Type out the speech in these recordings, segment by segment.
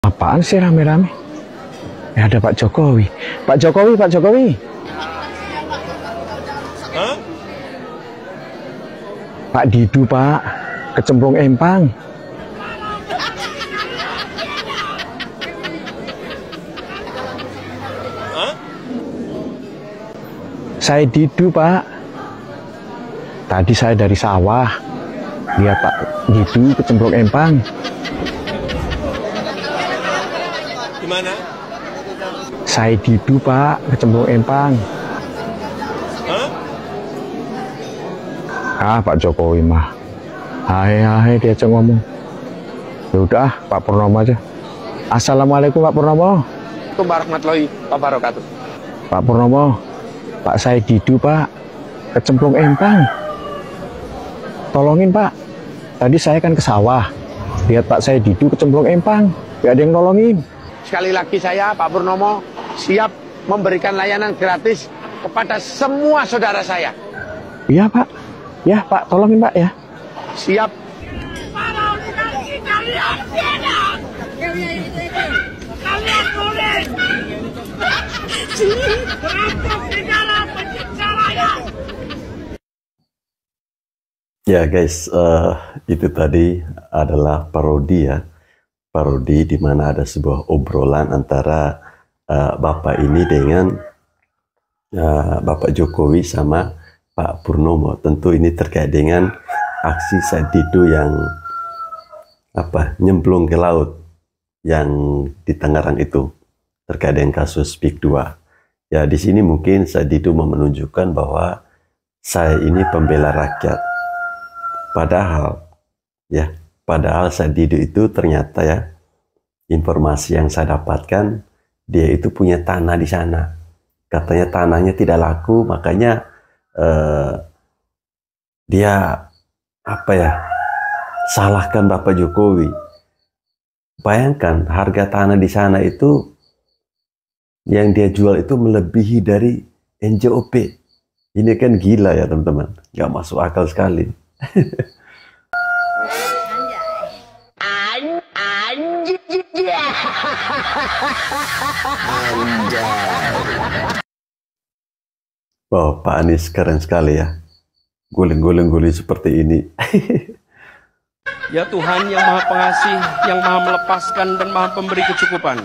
Apaan sih rame-rame? Ada Pak Jokowi. Pak Jokowi, Pak Jokowi. Hah? Pak Didu, Pak. Kecemplung empang. Hah? Saya Didu, Pak. Tadi saya dari sawah. Lihat Pak Didu kecemplung empang. Gimana? Saya Didu, Pak, kecemplung empang. Hah? Pak Jokowi mah. Hai dia aja ngomong. Ya udah, Pak Purnomo aja. Assalamualaikum Pak Purnomo. Assalamualaikum warahmatullahi wabarakatuh. Pak Purnomo, Pak saya Didu, Pak, kecemplung empang. Tolongin, Pak. Tadi saya kan ke sawah. Lihat Pak saya Didu kecemplung empang. Gak ada yang nolongin. Sekali lagi saya, Pak Purnomo, siap memberikan layanan gratis kepada semua saudara saya. Iya, Pak. Ya, Pak, tolongin, Pak, ya. Siap. Ya guys, itu tadi adalah parodi ya. Parodi di mana ada sebuah obrolan antara Bapak ini dengan Bapak Jokowi sama Pak Purnomo. Tentu ini terkait dengan aksi Said Didu yang nyemplung ke laut yang di Tangerang itu terkait dengan kasus PIK 2. Ya di sini mungkin Said Didu mau menunjukkan bahwa saya ini pembela rakyat. Padahal Said Didu itu ternyata ya, informasi yang saya dapatkan, dia itu punya tanah di sana. Katanya tanahnya tidak laku, makanya dia salahkan Bapak Jokowi. Bayangkan harga tanah di sana itu yang dia jual itu melebihi dari NJOP. Ini kan gila ya teman-teman, nggak masuk akal sekali. Wow, Pak Anies keren sekali ya, guling-guling seperti ini. Ya Tuhan yang Maha Pengasih, yang Maha Melepaskan dan Maha Pemberi kecukupan,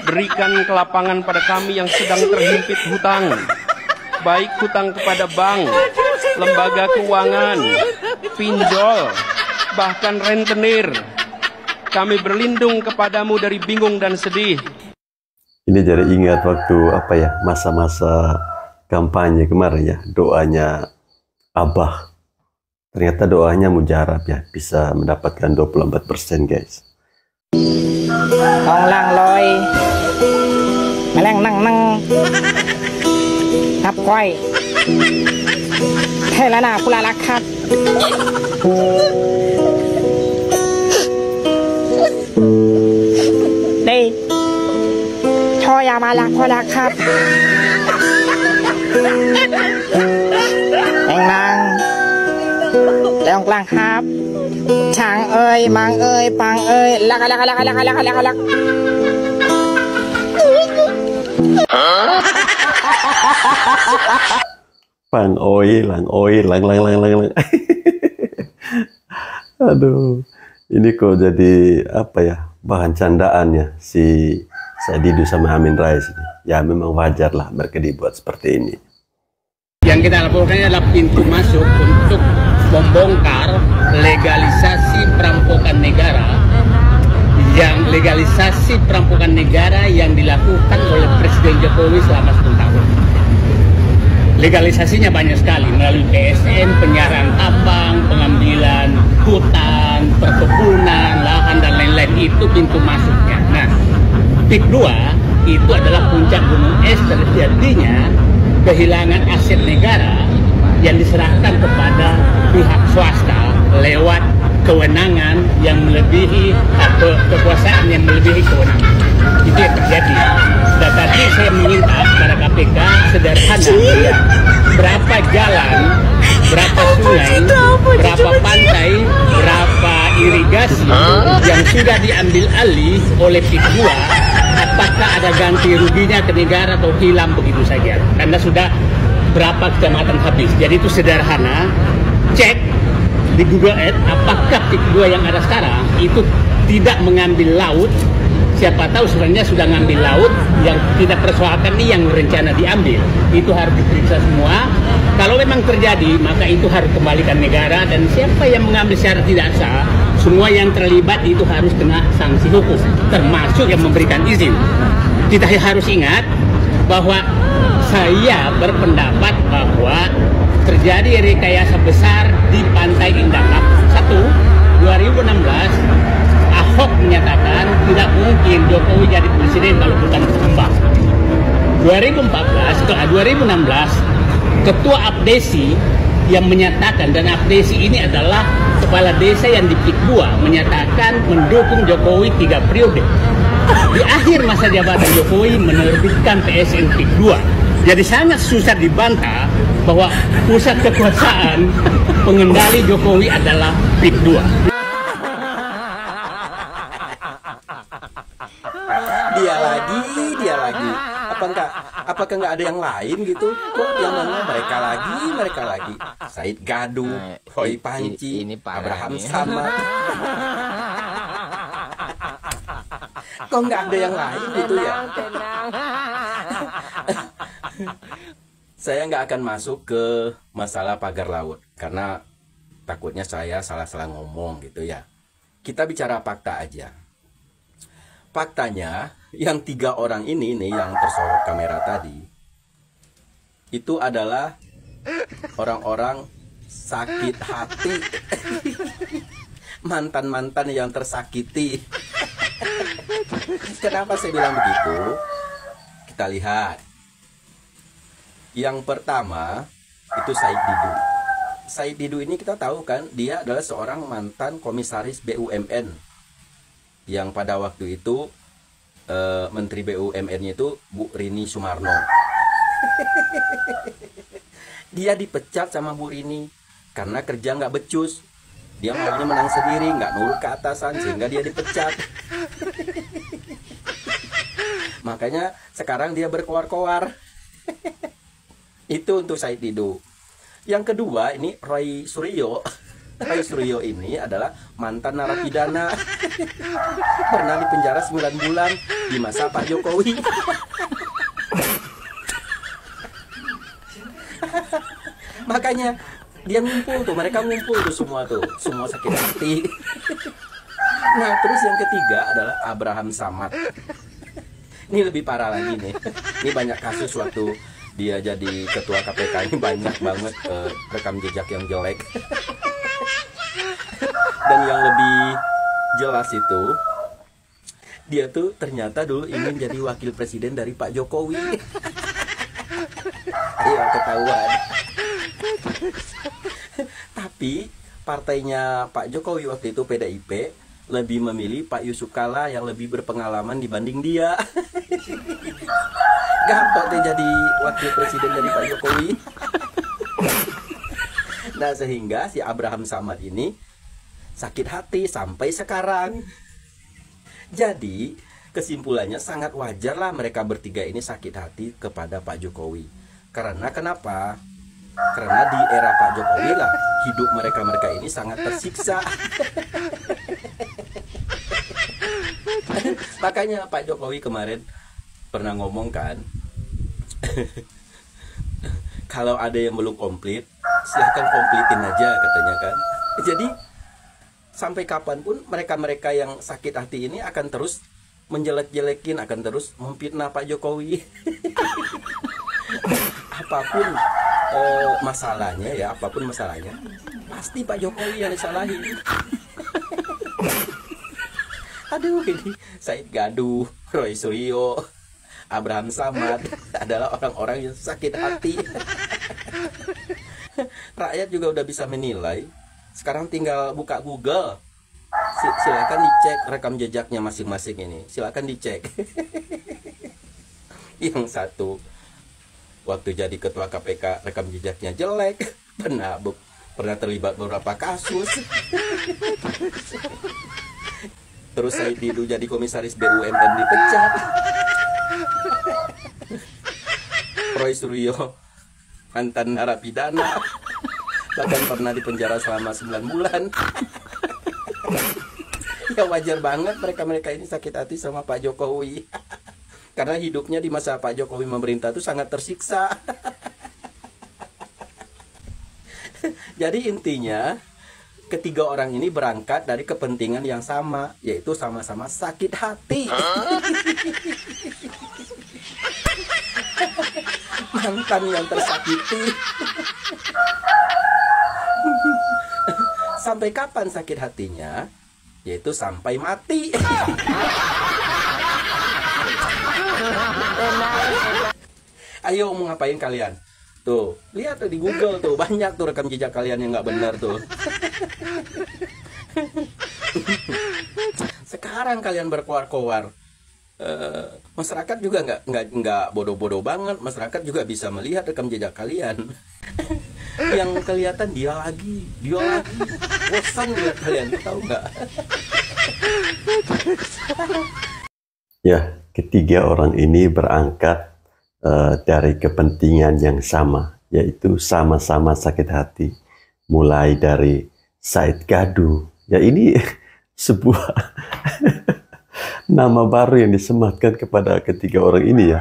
berikan kelapangan pada kami yang sedang terhimpit hutang, baik hutang kepada bank, lembaga keuangan, pinjol, bahkan rentenir. Kami berlindung kepadamu dari bingung dan sedih. Ini jadi ingat waktu masa-masa kampanye kemarin ya, doanya Abah. Ternyata doanya mujarab ya, bisa mendapatkan 24% guys. Kong lang loy, meleng nang nang, hap koi, Helana pula lakat. Đây, cho ya mà lạc hoa lạc khắp. Anh mang, Leong lang khắp. Chàng ơi, mang ơi, pang ơi, lạc. Pang oi, lang. Aduh, ini kok jadi bahan candaannya si Said Didu sama Amin Rais ini. Ya memang wajar lah mereka dibuat seperti ini. Yang kita laporkan adalah pintu masuk untuk membongkar legalisasi perampokan negara, yang dilakukan oleh Presiden Jokowi selama 10 tahun. Legalisasinya banyak sekali, melalui PSN, penyiaran tambang, pengambilan hutan, perkebunan, lahan, dan lain-lain. Itu pintu masuknya. Nah, PIK 2 itu adalah puncak gunung es terjadinya kehilangan aset negara yang diserahkan kepada pihak swasta lewat kewenangan yang melebihi atau kekuasaan yang melebihi kewenangan. Itu yang terjadi. Dan tadi saya meminta kepada KPK sederhana, berapa jalan berapa sungai, berapa pantai, berapa irigasi yang sudah diambil alih oleh PIK 2, apakah ada ganti ruginya ke negara atau hilang begitu saja? Karena sudah berapa kecamatan habis. Jadi itu sederhana, cek di Google Earth apakah PIK 2 yang ada sekarang itu tidak mengambil laut. Siapa tahu sebenarnya sudah ngambil laut, yang kita persoalkan ini yang rencana diambil. Itu harus diperiksa semua. Kalau memang terjadi, maka itu harus kembalikan negara, dan siapa yang mengambil secara tidak sah, semua yang terlibat itu harus kena sanksi hukum, termasuk yang memberikan izin. Kita harus ingat bahwa saya berpendapat bahwa terjadi rekayasa besar di Pantai Indah Kapuk. 2016 Ahok menyatakan tidak mungkin Jokowi jadi presiden kalau bukan berkembang. 2016 Ketua Abdesi yang menyatakan, dan Abdesi ini adalah kepala desa yang di PIK 2, menyatakan mendukung Jokowi 3 periode. Di akhir masa jabatan Jokowi menerbitkan PSN PIK 2. Jadi sangat susah dibantah bahwa pusat kekuasaan pengendali Jokowi adalah PIK 2. Dia lagi. Apakah nggak ada yang lain gitu? Kok yang mana mereka lagi. Said Gaduh, Roy Panci, Abraham Samad. Kok nggak ada yang lain gitu ya? Saya nggak akan masuk ke masalah pagar laut karena takutnya saya salah-salah ngomong gitu ya. Kita bicara fakta aja. Faktanya, yang 3 orang ini nih yang tersorot kamera tadi, itu adalah orang-orang sakit hati. Mantan-mantan yang tersakiti. Kenapa saya bilang begitu? Kita lihat. Yang pertama, itu Said Didu. Said Didu ini kita tahu kan, dia adalah seorang mantan komisaris BUMN. Yang pada waktu itu Menteri BUMN-nya itu Bu Rini Sumarno. Dia dipecat sama Bu Rini karena kerja nggak becus. Dia maunya menang sendiri, nggak nurut ke atasan, sehingga dia dipecat. Makanya sekarang dia berkoar-koar. Itu untuk Said Didu. Yang kedua ini Roy Suryo. Roy Suryo ini adalah mantan narapidana. Pernah dipenjara 9 bulan di masa Pak Jokowi. Makanya dia ngumpul tuh, mereka ngumpul tuh semua sakit hati. Nah, terus yang ketiga adalah Abraham Samad. Ini lebih parah lagi nih. Ini banyak kasus waktu dia jadi ketua KPK, ini banyak banget rekam jejak yang jelek. Dan yang lebih jelas itu, dia tuh ternyata dulu ingin jadi wakil presiden dari Pak Jokowi. Iya, ketahuan. Tapi partainya Pak Jokowi waktu itu, PDIP, lebih memilih Pak Yusuf Kalla yang lebih berpengalaman dibanding dia. Gampang deh jadi wakil presiden dari Pak Jokowi. Nah, sehingga si Abraham Samad ini sakit hati sampai sekarang. Jadi kesimpulannya sangat wajar lah mereka bertiga ini sakit hati kepada Pak Jokowi. Karena kenapa? Karena di era Pak Jokowi lah hidup mereka ini sangat tersiksa. Makanya Pak Jokowi kemarin pernah ngomong kan, kalau ada yang belum komplit, silahkan komplitin aja katanya kan. Jadi sampai kapanpun mereka yang sakit hati ini akan terus menjelek-jelekin, akan terus memfitnah Pak Jokowi. Apapun masalahnya ya, apapun masalahnya, pasti Pak Jokowi yang disalahin. Aduh, ini Said Gaduh, Roy Suryo, Abraham Samad adalah orang-orang yang sakit hati. Rakyat juga udah bisa menilai. Sekarang tinggal buka Google. Silakan dicek rekam jejaknya masing-masing ini. Silakan dicek. Yang satu waktu jadi ketua KPK rekam jejaknya jelek, pernah terlibat beberapa kasus. Terus Said Didu jadi komisaris BUMN dipecat. Roy Suryo mantan narapidana, bahkan pernah dipenjara selama 9 bulan. Ya wajar banget mereka ini sakit hati sama Pak Jokowi. Karena hidupnya di masa Pak Jokowi memerintah itu sangat tersiksa. Jadi intinya ketiga orang ini berangkat dari kepentingan yang sama, yaitu sama-sama sakit hati. Mantan yang tersakiti. Sampai kapan sakit hatinya? Yaitu sampai mati. Ayo mau ngapain kalian? Tuh, lihat tuh di Google tuh, banyak tuh rekam jejak kalian yang nggak benar tuh. Sekarang kalian berkoar-koar. Masyarakat juga nggak bodoh-bodoh banget. Masyarakat juga bisa melihat rekam jejak kalian. Yang kelihatan dia lagi. Bosan lihat kalian, tahu nggak? Ya, ketiga orang ini berangkat dari kepentingan yang sama, yaitu sama-sama sakit hati. Mulai dari Said Gadu. Ya, ini sebuah nama baru yang disematkan kepada ketiga orang ini ya.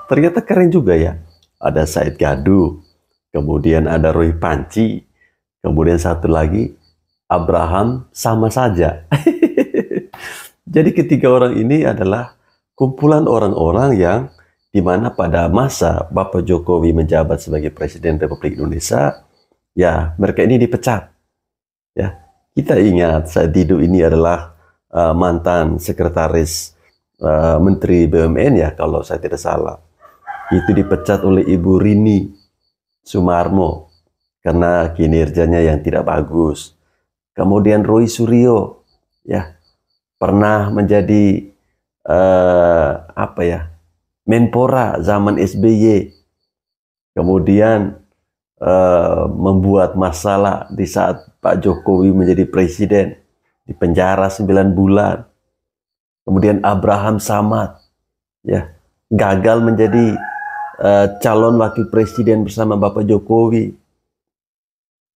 Ternyata keren juga ya. Ada Said Gadu, kemudian ada Roy Panci, kemudian satu lagi Abraham sama saja. Jadi ketiga orang ini adalah kumpulan orang-orang yang dimana pada masa Bapak Jokowi menjabat sebagai Presiden Republik Indonesia, ya mereka ini dipecat. Ya, kita ingat Said Didu ini adalah mantan sekretaris Menteri BUMN ya kalau saya tidak salah. Itu dipecat oleh Ibu Rini Sumarmo karena kinerjanya yang tidak bagus. Kemudian Roy Suryo ya pernah menjadi Menpora zaman SBY. Kemudian membuat masalah di saat Pak Jokowi menjadi presiden, di penjara 9 bulan. Kemudian Abraham Samad ya gagal menjadi calon wakil presiden bersama Bapak Jokowi.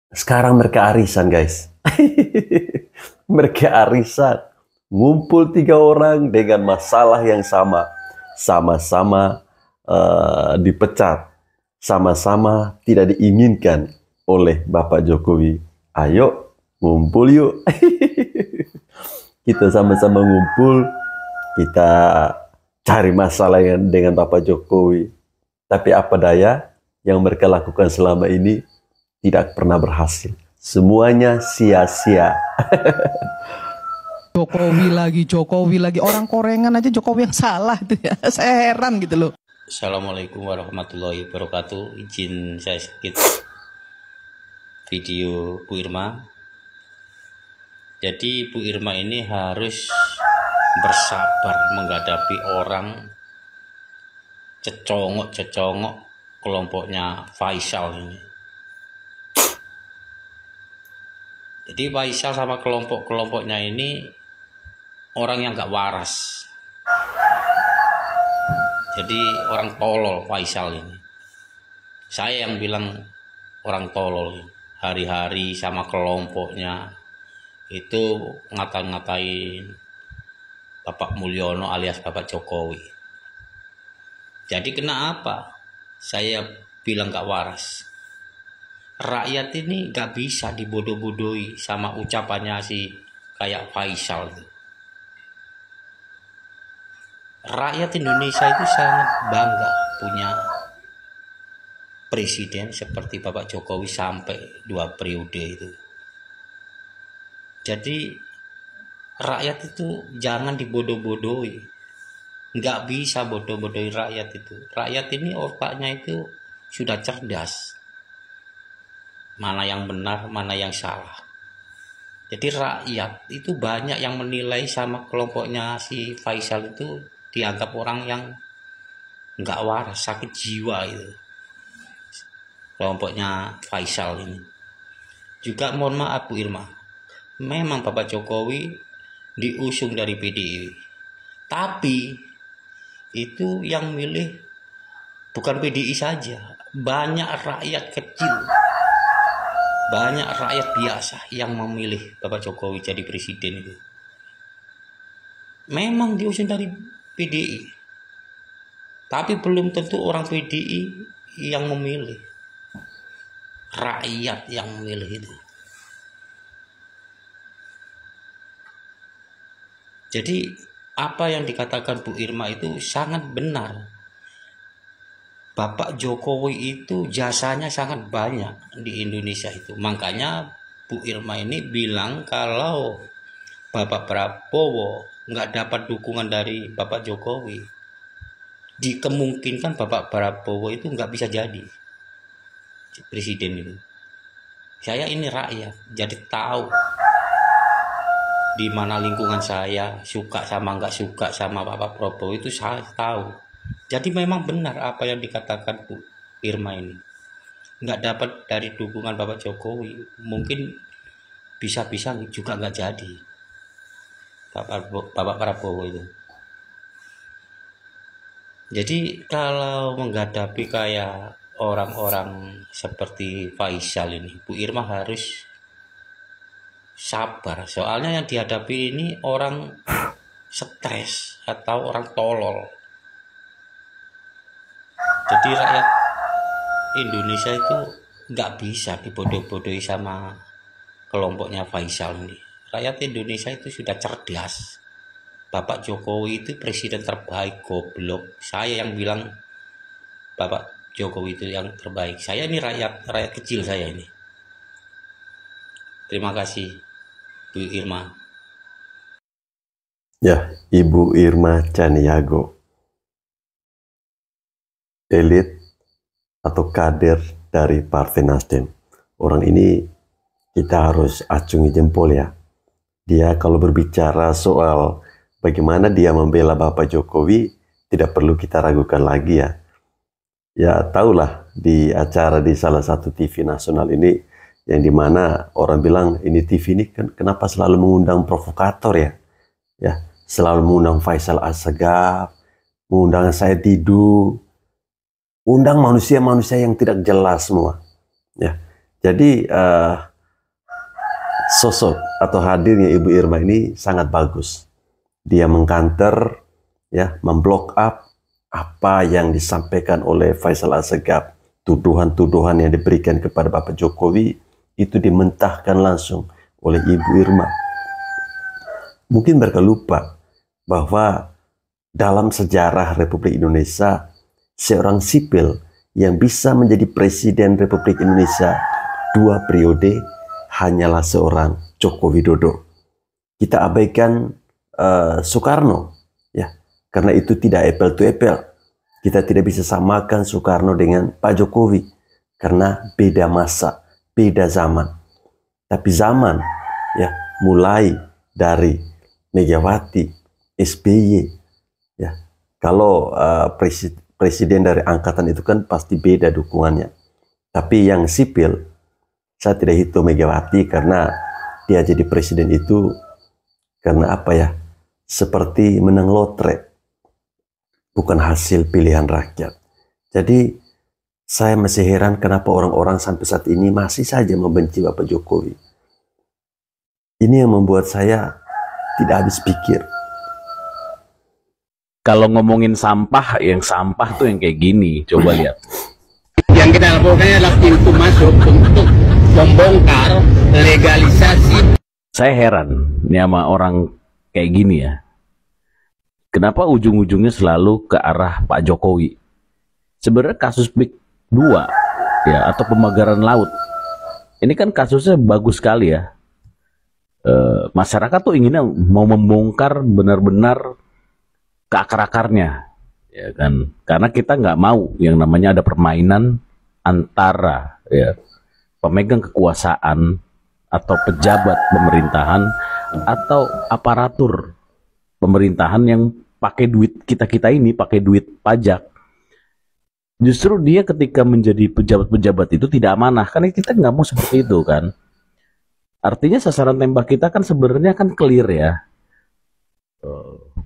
Sekarang mereka arisan guys. Mereka arisan, ngumpul 3 orang dengan masalah yang sama-sama dipecat, sama-sama tidak diinginkan oleh Bapak Jokowi. Ayo ngumpul yuk. Kita sama-sama ngumpul, kita cari masalah dengan Bapak Jokowi. Tapi apa daya, yang mereka lakukan selama ini tidak pernah berhasil. Semuanya sia-sia. Jokowi lagi. Orang korengan aja Jokowi yang salah itu ya. Saya heran gitu loh. Assalamualaikum warahmatullahi wabarakatuh. Izin saya sedikit video Bu Irma. Jadi Bu Irma ini harus bersabar menghadapi orang cecongok kelompoknya Faisal ini. Jadi Faisal sama kelompoknya ini orang yang gak waras. Jadi orang tolol Faisal ini. Saya yang bilang orang tolol. Hari-hari sama kelompoknya itu ngata-ngatain Bapak Mulyono alias Bapak Jokowi. Jadi kenapa saya bilang gak waras? Rakyat ini gak bisa dibodoh-bodohi sama ucapannya si kayak Faisal itu. Rakyat Indonesia itu sangat bangga punya presiden seperti Bapak Jokowi sampai 2 periode itu. Jadi rakyat itu jangan dibodoh-bodohi. Nggak bisa bodoh-bodohi rakyat itu. Rakyat ini otaknya itu sudah cerdas. Mana yang benar, mana yang salah. Jadi rakyat itu banyak yang menilai sama kelompoknya si Faisal itu dianggap orang yang nggak waras, sakit jiwa itu. kelompoknya Faisal ini. Juga mohon maaf Bu Irma, memang Bapak Jokowi diusung dari PDI, tapi itu yang milih bukan PDI saja, banyak rakyat kecil, banyak rakyat biasa yang memilih Bapak Jokowi jadi presiden itu. Memang diusung dari PDI, tapi belum tentu orang PDI yang memilih, rakyat yang memilih itu. Jadi apa yang dikatakan Bu Irma itu sangat benar. Bapak Jokowi itu jasanya sangat banyak di Indonesia itu. Makanya Bu Irma ini bilang kalau Bapak Prabowo nggak dapat dukungan dari Bapak Jokowi, dikemungkinkan Bapak Prabowo itu nggak bisa jadi presiden itu. Saya ini rakyat, jadi tahu di mana lingkungan saya, suka sama nggak suka sama Bapak Prabowo itu saya tahu. Jadi memang benar apa yang dikatakan Bu Irma ini. Nggak dapat dari dukungan Bapak Jokowi, mungkin bisa-bisa juga nggak jadi Bapak Prabowo itu. Jadi kalau menghadapi kayak orang-orang seperti Faisal ini, Bu Irma harus sabar. Soalnya yang dihadapi ini orang stres atau orang tolol. Jadi rakyat Indonesia itu nggak bisa dibodoh-bodohi sama kelompoknya Faisal ini. Rakyat Indonesia itu sudah cerdas. Bapak Jokowi itu presiden terbaik, goblok. Saya yang bilang Bapak Jokowi itu yang terbaik. Saya ini rakyat kecil saya ini. Terima kasih Bu Irma. Ya, Ibu Irma Caniago, elit atau kader dari Partai Nasdem. Orang ini kita harus acungi jempol ya. Dia kalau berbicara soal bagaimana dia membela Bapak Jokowi, tidak perlu kita ragukan lagi ya. Ya tahulah di acara di salah satu TV nasional ini, yang dimana orang bilang ini TV ini kan kenapa selalu mengundang provokator ya. Ya, selalu mengundang Faisal Assegaf, mengundang Said Didu, undang manusia-manusia yang tidak jelas semua. Ya, jadi sosok atau hadirnya Ibu Irma ini sangat bagus. Dia mengkanter, ya, memblok up apa yang disampaikan oleh Faisal Assegaf, tuduhan-tuduhan yang diberikan kepada Bapak Jokowi itu dimentahkan langsung oleh Ibu Irma. Mungkin mereka lupa bahwa dalam sejarah Republik Indonesia, seorang sipil yang bisa menjadi Presiden Republik Indonesia 2 periode hanyalah seorang Joko Widodo. Kita abaikan Soekarno, ya, karena itu tidak apple to apple. Kita tidak bisa samakan Soekarno dengan Pak Jokowi karena beda masa, beda zaman. Tapi zaman, ya, mulai dari Megawati, SBY, ya, kalau presiden dari angkatan itu kan pasti beda dukungannya. Tapi yang sipil, saya tidak hitung Megawati karena dia jadi presiden itu karena apa ya? Seperti menang lotre, bukan hasil pilihan rakyat. Jadi saya masih heran kenapa orang-orang sampai saat ini masih saja membenci Bapak Jokowi. Ini yang membuat saya tidak habis pikir. Kalau ngomongin sampah, yang sampah tuh yang kayak gini, coba lihat. Yang kita lakukan adalah pintu masuk untuk membongkar legalisasi. Saya heran nih sama orang kayak gini ya. Kenapa ujung-ujungnya selalu ke arah Pak Jokowi? Sebenarnya kasus Big 2 ya, atau pemagaran laut, ini kan kasusnya bagus sekali ya. Masyarakat tuh inginnya mau membongkar benar-benar ke akar-akarnya, ya kan? Karena kita nggak mau yang namanya ada permainan antara ya pemegang kekuasaan atau pejabat pemerintahan atau aparatur pemerintahan yang pakai duit kita ini, pakai duit pajak Justru dia ketika menjadi pejabat-pejabat itu tidak amanah, karena kita nggak mau seperti itu kan. Artinya sasaran tembak kita kan sebenarnya kan clear ya,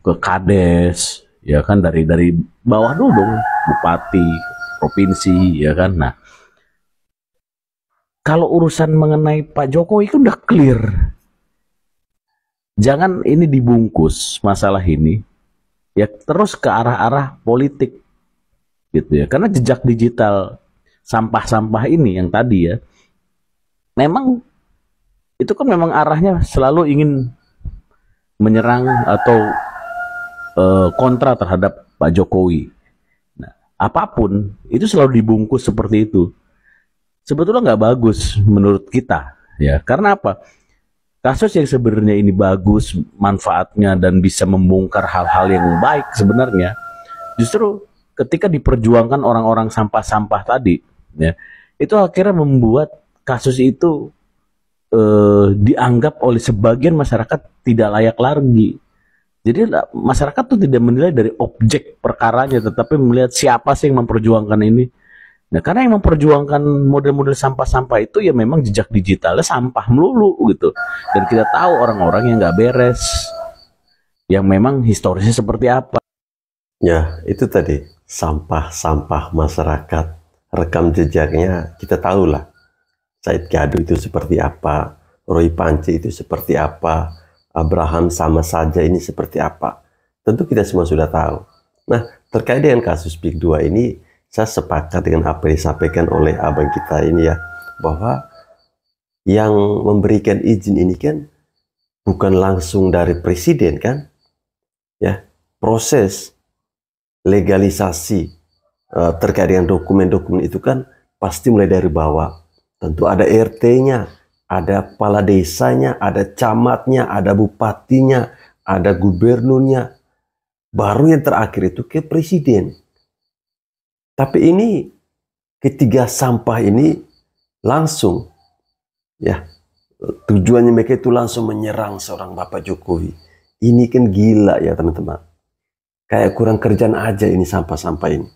ke kades, ya kan, dari bawah dulu dong, bupati, provinsi, ya kan. Nah, kalau urusan mengenai Pak Jokowi itu udah clear. Jangan ini dibungkus masalah ini ya terus ke arah-arah politik gitu ya. Karena jejak digital sampah-sampah ini yang tadi ya, memang itu kan memang arahnya selalu ingin menyerang atau kontra terhadap Pak Jokowi. Nah, apapun itu selalu dibungkus seperti itu. Sebetulnya nggak bagus menurut kita ya. Karena apa? Kasus yang sebenarnya ini bagus manfaatnya dan bisa membongkar hal-hal yang baik sebenarnya, justru ketika diperjuangkan orang-orang sampah-sampah tadi ya, itu akhirnya membuat kasus itu dianggap oleh sebagian masyarakat tidak layak lagi. Jadi masyarakat tuh tidak menilai dari objek perkaranya, tetapi melihat siapa sih yang memperjuangkan ini. Nah, karena yang memperjuangkan model-model sampah-sampah itu ya memang jejak digitalnya sampah melulu gitu. Dan kita tahu orang-orang yang nggak beres, yang memang historisnya seperti apa. Ya, itu tadi, sampah-sampah masyarakat, rekam jejaknya kita tahulah. Said Gadu itu seperti apa, Roy Panci itu seperti apa, Abraham sama saja ini seperti apa. Tentu kita semua sudah tahu. Nah, terkait dengan kasus Pik 2 ini, saya sepakat dengan apa yang disampaikan oleh abang kita ini ya, bahwa yang memberikan izin ini kan bukan langsung dari presiden kan, ya, proses legalisasi terkait dengan dokumen-dokumen itu kan pasti mulai dari bawah. Tentu ada RT-nya, ada kepala desanya, ada camatnya, ada bupatinya, ada gubernurnya, baru yang terakhir itu ke presiden. Tapi ini ketiga sampah ini langsung ya, tujuannya mereka itu langsung menyerang seorang Bapak Jokowi. Ini kan gila ya teman-teman. Kayak kurang kerjaan aja ini sampah-sampah ini.